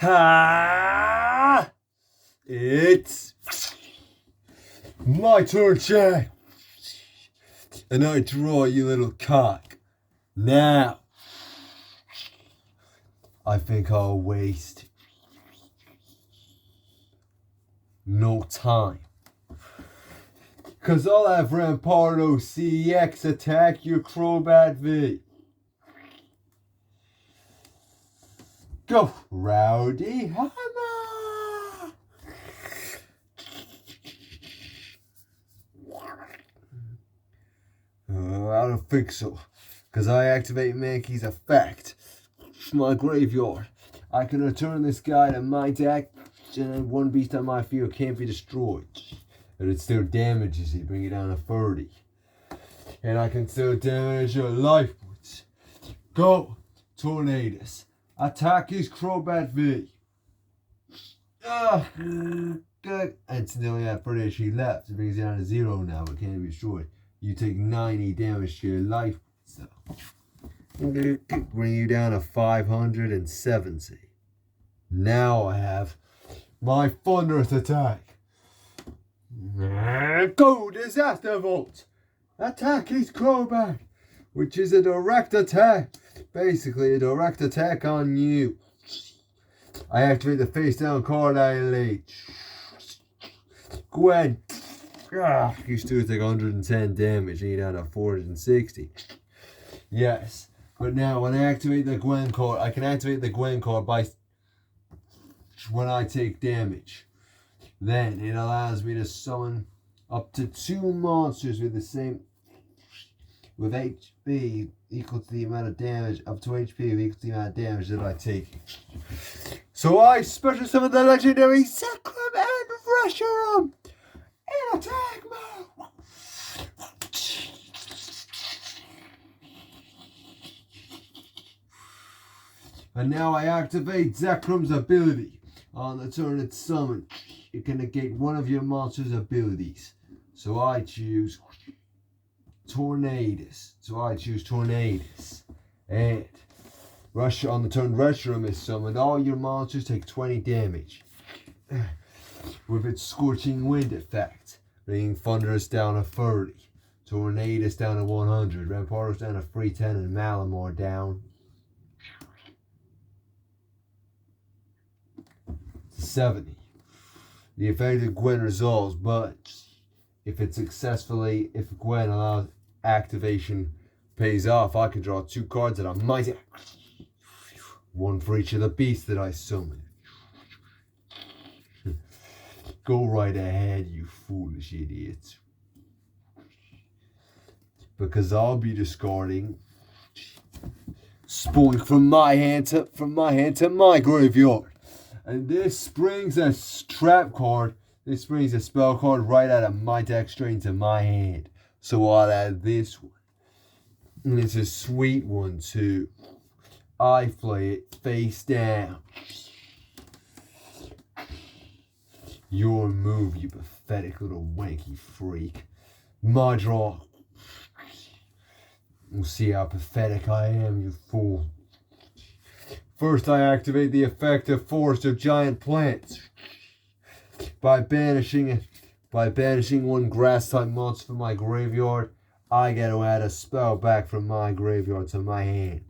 Ha! It's my turn, Jack. And I draw you little cock. Now, I think I'll waste no time. Cause I'll have Rampardo CX attack your Crobat V. Go, Rowdy Hammer! I don't think so. Cause I activate Mankey's effect. My graveyard. I can return this guy to my deck, and one beast on my field can't be destroyed. But it still damages you, bring it down to 30. And I can still damage your life points. Go, Tornadus. Attack his Crobat V. Good. And still only have 30 HP left. It brings it down to 0 now, but can't be destroyed. You take 90 damage to your life points, so bring you down to 570. Now I have my thunderous attack. Go, Disaster Volt! Attack his Crobat, which is a direct attack. Basically, a direct attack on you. I activate the face down card I laid. Gwen. You still take 110 damage, and you're down to 460. Yes, but now when I activate the Gwen card, I can activate the Gwen card by when I take damage. Then it allows me to summon up to 2 monsters with HP equal to the amount of damage, up to HP equal to the amount of damage that I take. So I special summon the legendary Zekrom and Reshiram in attack mode. And now I activate Zekrom's ability. On the turn it's summoned, it can negate one of your monster's abilities. So I choose Tornadus. And on the turn Reshiram is summoned, all your monsters take 20 damage. With its Scorching Wind effect, bringing Thunderous down to 30, Tornadus down to 100, Rampardos down to 310, and Malamar down to 70. The effect of Gwen resolves, but if Gwen allows activation pays off, I can draw 2 cards that are my deck. 1 for each of the beasts that I summon. Go right ahead, you foolish idiots. Because I'll be discarding Spoink from my hand to my graveyard. And this brings a trap card. This brings a spell card right out of my deck straight into my hand. So I'll add this one. And it's a sweet one too. I play it face down. Your move, you pathetic little wanky freak. My draw. We'll see how pathetic I am, you fool. First, I activate the effect of Forest of Giant Plants. By banishing 1 grass-type monster from my graveyard, I get to add a spell back from my graveyard to my hand.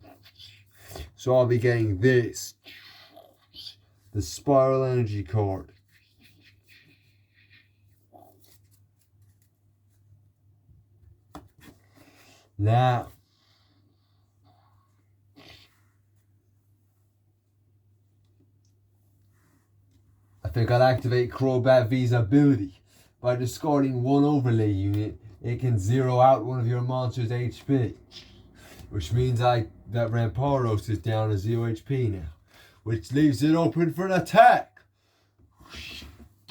So I'll be getting this. The Spiral Energy card. Now, I think I'll activate Crobat V's ability. By discarding 1 overlay unit, it can 0 out one of your monster's HP. Which means that Rampardos is down to 0 HP now. Which leaves it open for an attack.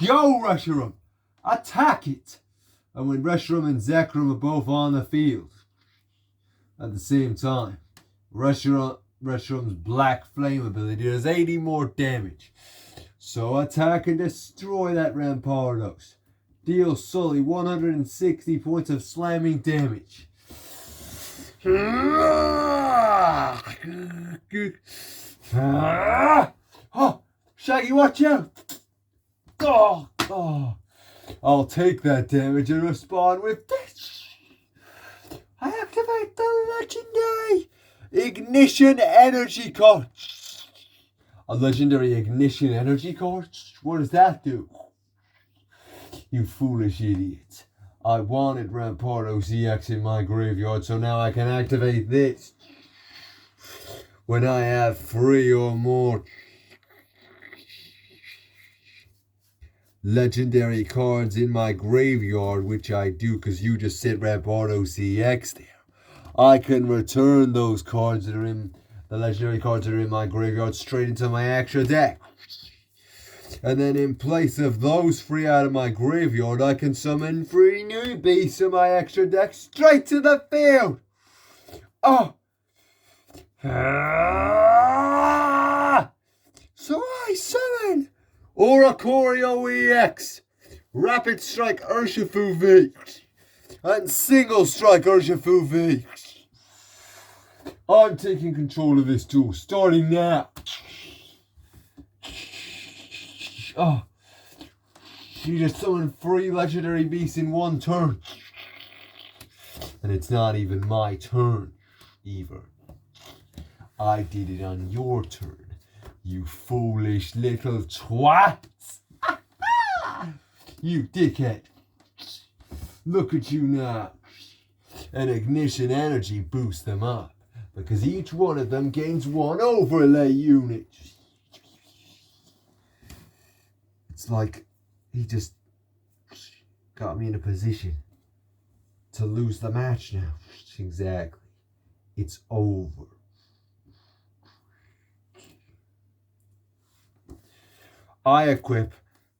Go, Reshiram! Attack it! And when Reshiram and Zekrom are both on the field at the same time, Reshiram's Black Flame ability does 80 more damage. So attack and destroy that Rampardos. Deal Sully 160 points of slamming damage. Shaggy, watch out! Oh, oh. I'll take that damage and respond with this. I activate the legendary Ignition Energy card. A legendary Ignition Energy card? What does that do? You foolish idiot. I wanted Pokeohs EX in my graveyard, so now I can activate this. When I have 3 or more legendary cards in my graveyard, which I do because you just sit Pokeohs EX there, I can return those cards that are in the legendary cards that are in my graveyard straight into my extra deck. And then in place of those 3 out of my graveyard, I can summon 3 new beasts in my extra deck straight to the field. Oh. So I summon Pokeohs EX, Rapid Strike Urshifu V, and Single Strike Urshifu V. I'm taking control of this duel, starting now. Oh, you just summoned 3 legendary beasts in 1 turn. And it's not even my turn, either. I did it on your turn, you foolish little twats. You dickhead. Look at you now. An Ignition Energy boosts them up, because each one of them gains 1 overlay unit. It's like he just got me in a position to lose the match now. Exactly. It's over. I equip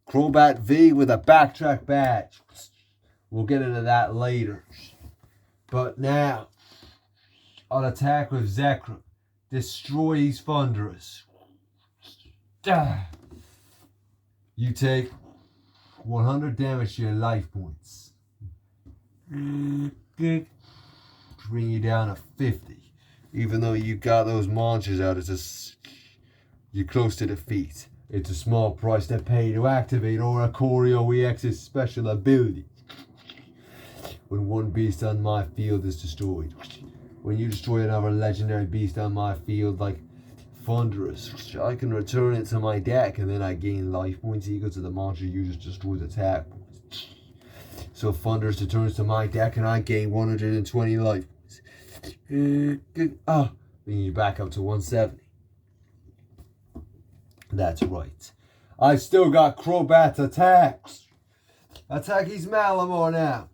Crobat V with a backtrack badge. We'll get into that later. But now, I'll attack with Zekrom. Destroys Thunderous. You take 100 damage to your life points. Bring you down to 50. Even though you got those monsters out, you're close to defeat. It's a small price to pay to activate Pokeohs EX's special ability. When 1 beast on my field is destroyed. When you destroy another legendary beast on my field, like Thunderous, I can return it to my deck and then I gain life points equal to the monster you just destroyed attack points. So Thunderous returns to my deck and I gain 120 life points. Bringing you back up to 170. That's right. I still got Crobat's attacks. Attack his Malamar now.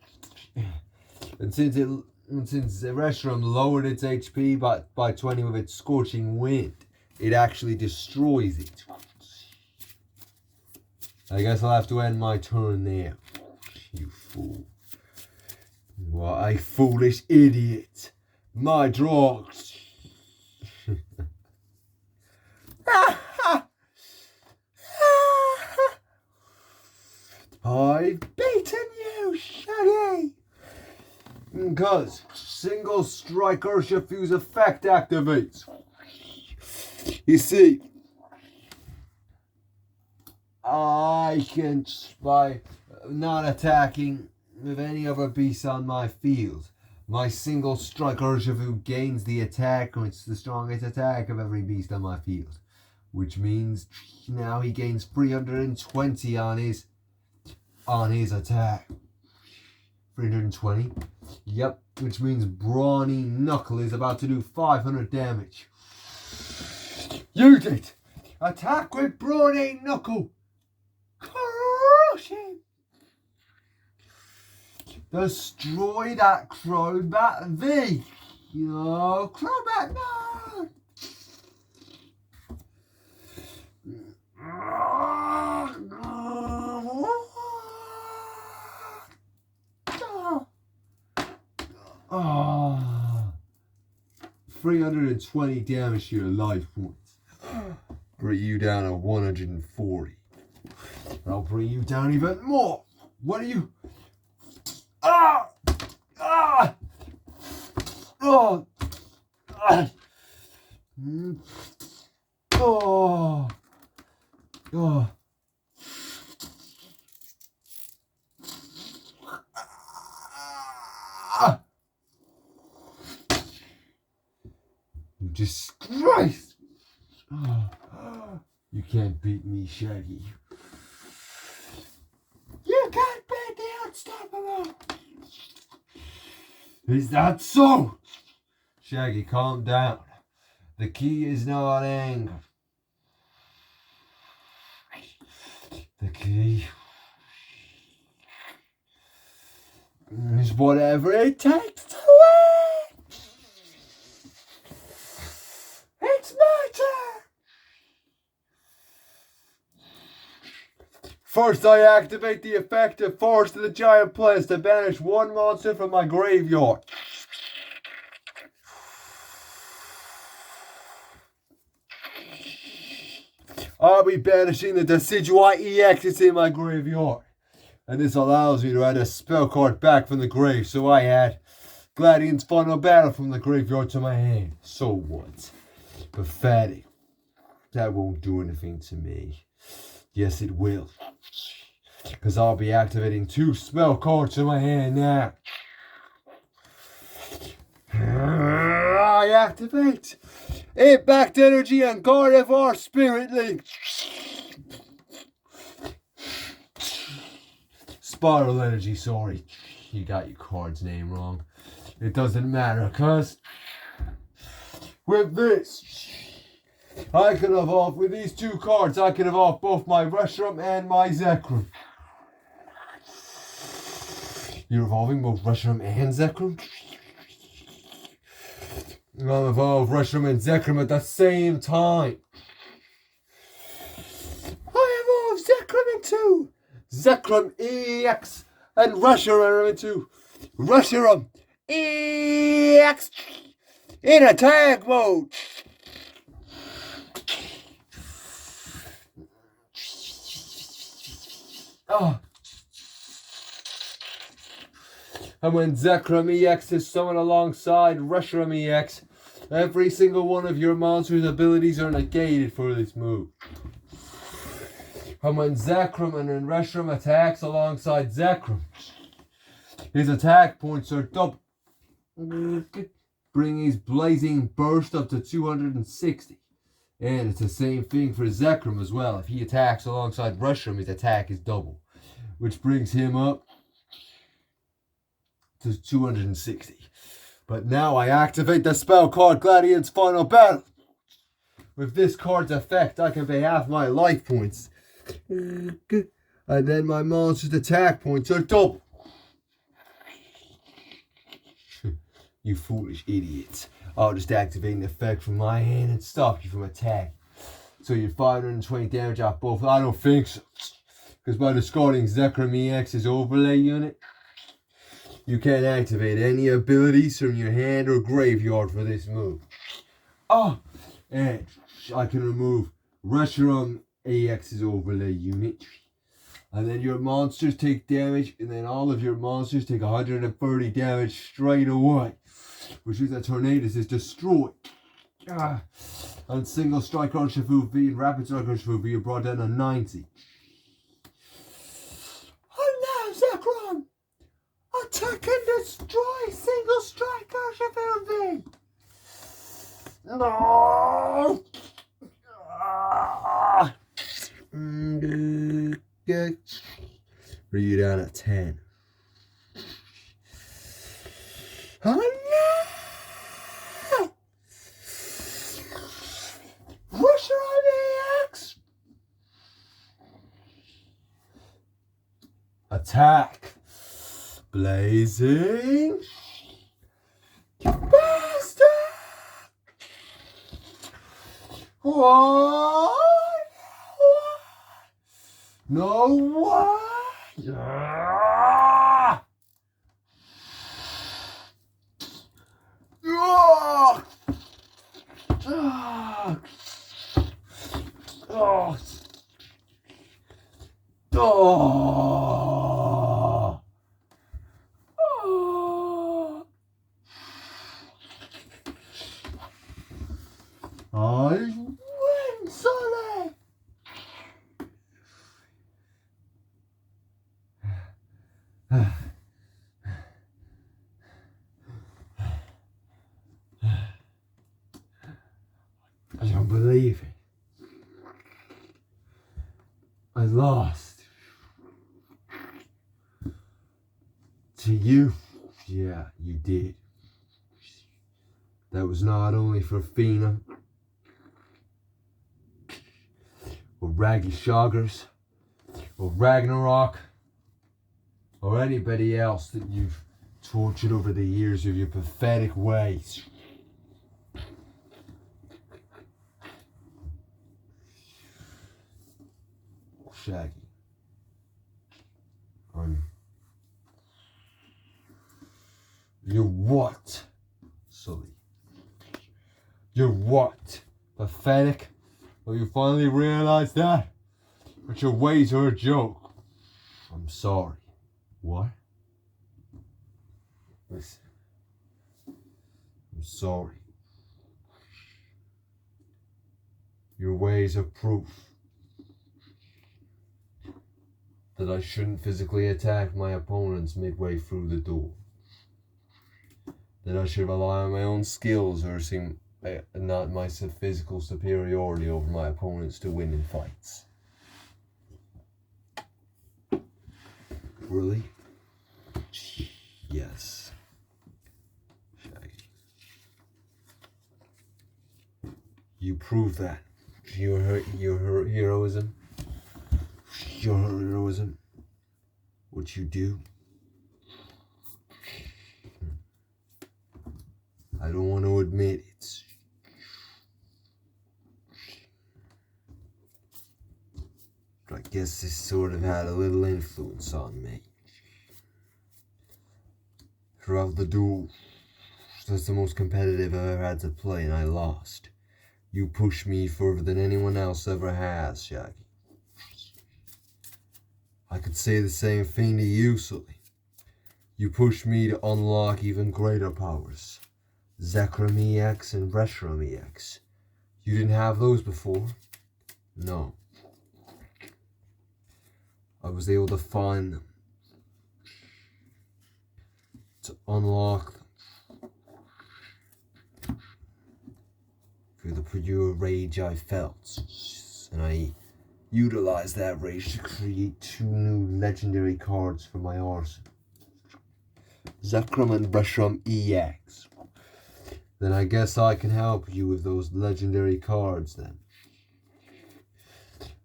And since Reshiram lowered its HP by 20 with its Scorching Wind, it actually destroys it. I guess I'll have to end my turn there. You fool. What a foolish idiot. My dogs. I've beaten you, Shaggy! Because Single Strike Urshifu's effect activates. You see, I can, by not attacking with any other beasts on my field, my Single Strike Urshifu gains the attack, or it's the strongest attack of every beast on my field. Which means now he gains 320 on his attack. 320. Yep, which means Brawny Knuckle is about to do 500 damage. Use it! Attack with Brawny Knuckle! Crush him! Destroy that Crobat V! No, Crobat, no! Oh, 320 damage to your life points. Bring you down to 140. I'll bring you down even more. What are you? Ah! Ah! Oh! Ah! Oh! Oh. You disgrace! Oh. You can't beat me, Shaggy. You can't beat the unstoppable! Is that so? Shaggy, calm down. The key is not anger. The key is whatever it takes to win. It's my turn. First, I activate the effective force of the giant plants to banish one monster from my graveyard. I'll be banishing the Decidueye EXs in my graveyard. And this allows me to add a spell card back from the grave. So I add Gladian's Final Battle from the graveyard to my hand. So what? Pathetic. That won't do anything to me. Yes, it will. Because I'll be activating 2 spell cards in my hand now. I activate Impact Energy and Gardevoir Spirit Link. Spiral Energy, sorry. You got your card's name wrong. It doesn't matter, cuz with this, I can evolve, with these 2 cards, I can evolve both my Reshiram and my Zekrom. You're evolving both Reshiram and Zekrom? I'll evolve Reshiram and Zekrom at the same time. I evolve Zekrom into Zekrom EX and Reshiram into Reshiram EX in attack mode. Oh. And when Zekrom EX is summoned alongside Reshiram EX, every single one of your monster's abilities are negated for this move. And when Zekrom and Reshiram attacks alongside Zekrom, his attack points are double, bringing his blazing burst up to 260. And it's the same thing for Zekrom as well. If he attacks alongside Reshiram, his attack is double, which brings him up to 260. But now I activate the spell card Gladian's Final Battle. With this card's effect, I can pay half my life points. And then my monster's attack points are double. You foolish idiots. I'll just activate an effect from my hand and stop you from attacking. So you're 520 damage off both. I don't think so. Because by discarding Zekrom EX's overlay unit, you can't activate any abilities from your hand or graveyard for this move. Oh, and I can remove Reshiram EX's overlay unit. And then your monsters take damage, and then all of your monsters take 130 damage straight away. Which means that Tornadus is destroyed. And single strike on Shifu V and rapid strike on Shifu V are brought down to 90. Oh no, Zekrom! Attack and destroy single strike on Shifu V! No! Bring you down at 10. Oh no! Reshiram EX! Attack! Blazing! Bastard! What? No what? I win, Sonny! I don't believe it. I lost. To you? Yeah, you did. That was not only for Fina or Raggy Shoggers or Ragnarok or anybody else that you've tortured over the years of your pathetic ways. Shaggy. You're what? Sully. You're what? Pathetic? Well, you finally realized that? But your ways are a joke. I'm sorry. What? Listen. I'm sorry. Your ways are proof that I shouldn't physically attack my opponents midway through the duel. That I should rely on my own skills or seem not my physical superiority over my opponents to win in fights. Really? Yes. Shaggy. You prove that. Your heroism. Your heroism. What you do. I don't want to admit it. But I guess this sort of had a little influence on me. Throughout the duel, that's the most competitive I've ever had to play, and I lost. You pushed me further than anyone else ever has, Shaggy. I could say the same thing to you, Sully. You pushed me to unlock even greater powers. Zekrom EX and Reshiram EX. You didn't have those before? No. I was able to find them. To unlock them. Through the pure rage I felt. And I utilized that rage to create 2 new legendary cards for my arsenal. Zekrom and Reshiram EX. Then I guess I can help you with those legendary cards then.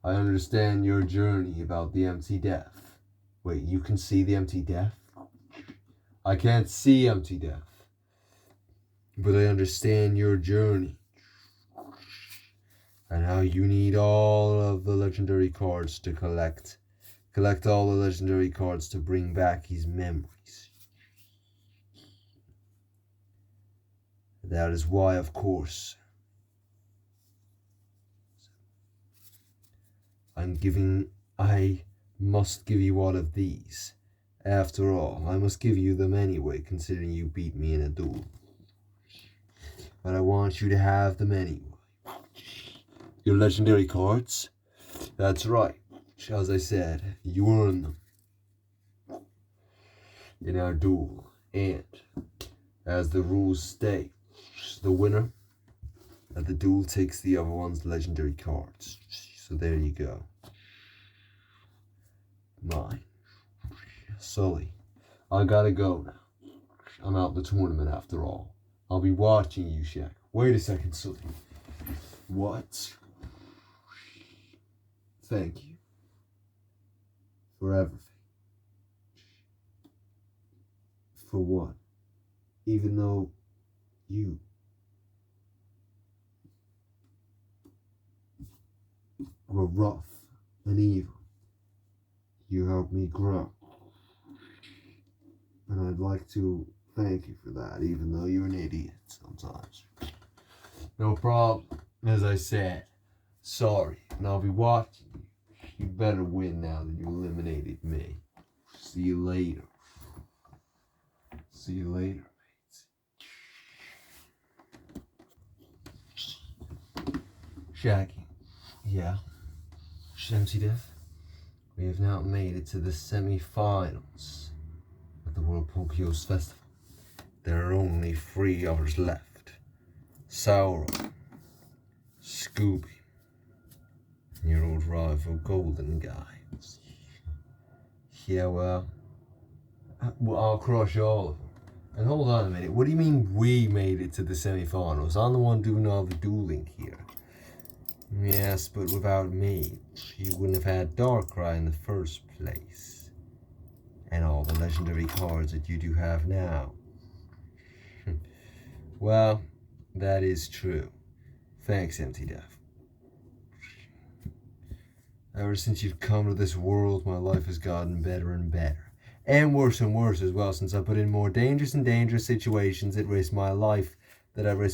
I understand your journey about the empty death. Wait, you can see the empty death? I can't see empty death. But I understand your journey. And how you need all of the legendary cards to collect all the legendary cards to bring back his memories. That is why, of course, I must give you all of these. After all, I must give you them anyway, considering you beat me in a duel. But I want you to have them anyway. Your legendary cards? That's right. As I said, you earn them in our duel. And, as the rules state, the winner at the duel takes the other one's legendary cards. So there you go. Mine. Sully, I gotta go now. I'm out the tournament after all. I'll be watching you, Shaq. Wait a second, Sully. What? Thank you. For everything. For what? Even though you were rough and evil, you helped me grow. And I'd like to thank you for that, even though you're an idiot sometimes. No problem. As I said, sorry, and I'll be watching you. You better win now that you eliminated me. See you later. See you later, mates. Shaggy. Yeah? Empty Death? We have now made it to the semi-finals of the World Pokeohs Festival. There are only 3 others left. Sauron, Scooby, your old rival Golden Guy. Yeah, well, I'll crush all of them. And hold on a minute, what do you mean we made it to the semifinals? I'm the one doing all the dueling here. Yes, but without me, you wouldn't have had Darkrai in the first place. And all the legendary cards that you do have now. Well, that is true. Thanks, Empty Death. Ever since you've come to this world, my life has gotten better and better. And worse as well, since I put in more dangerous and dangerous situations that I risked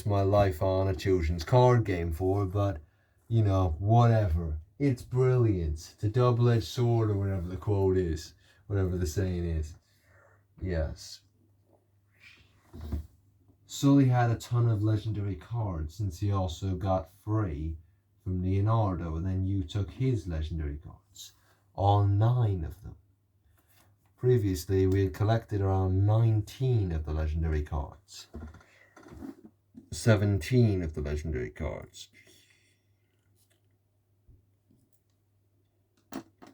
my life on a children's card game for, but, you know, whatever. It's brilliant. It's a double-edged sword, or whatever the quote is. Whatever the saying is. Yes. Sully had a ton of legendary cards, since he also got free from Leonardo, and then you took his legendary cards. All 9 of them. Previously, we had collected around 19 of the legendary cards. 17 of the legendary cards.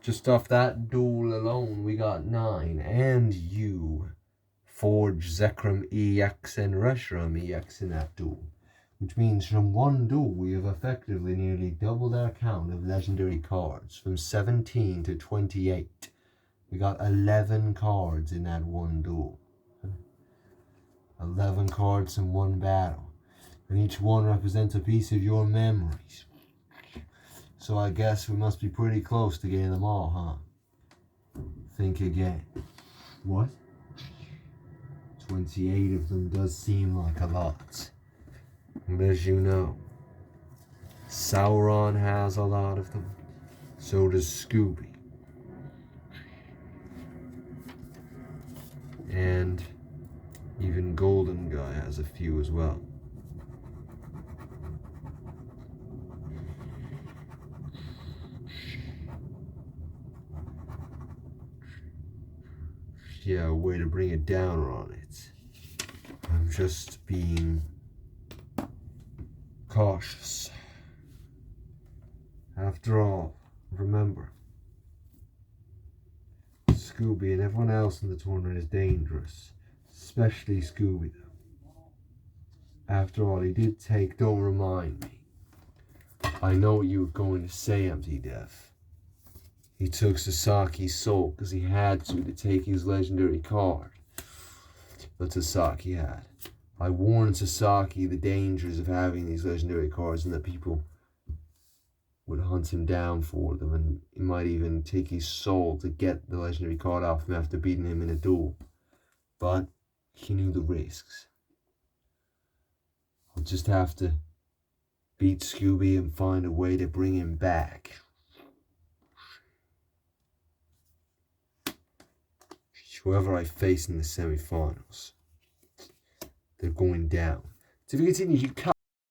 Just off that duel alone, we got 9. And you forged Zekrom EX and Reshiram EX in that duel. Which means from one duel, we have effectively nearly doubled our count of legendary cards. From 17 to 28. We got 11 cards in that one duel. 11 cards in one battle. And each one represents a piece of your memories. So I guess we must be pretty close to getting them all, huh? Think again. What? 28 of them does seem like a lot. But as you know, Sauron has a lot of them. So does Scooby. And even Golden Guy has a few as well. Yeah, a way to bring it down on it. I'm just being cautious. After all, remember, Scooby and everyone else in the tournament is dangerous. Especially Scooby, though. After all, he did take, don't remind me. I know what you were going to say, Empty Death. He took Sasaki's soul because he had to take his legendary card. But Sasaki had. I warned Sasaki the dangers of having these legendary cards and that people would hunt him down for them, and he might even take his soul to get the legendary card off him after beating him in a duel. But he knew the risks. I'll just have to beat Scooby and find a way to bring him back. Whoever I face in the semifinals, they're going down. So if you continue, you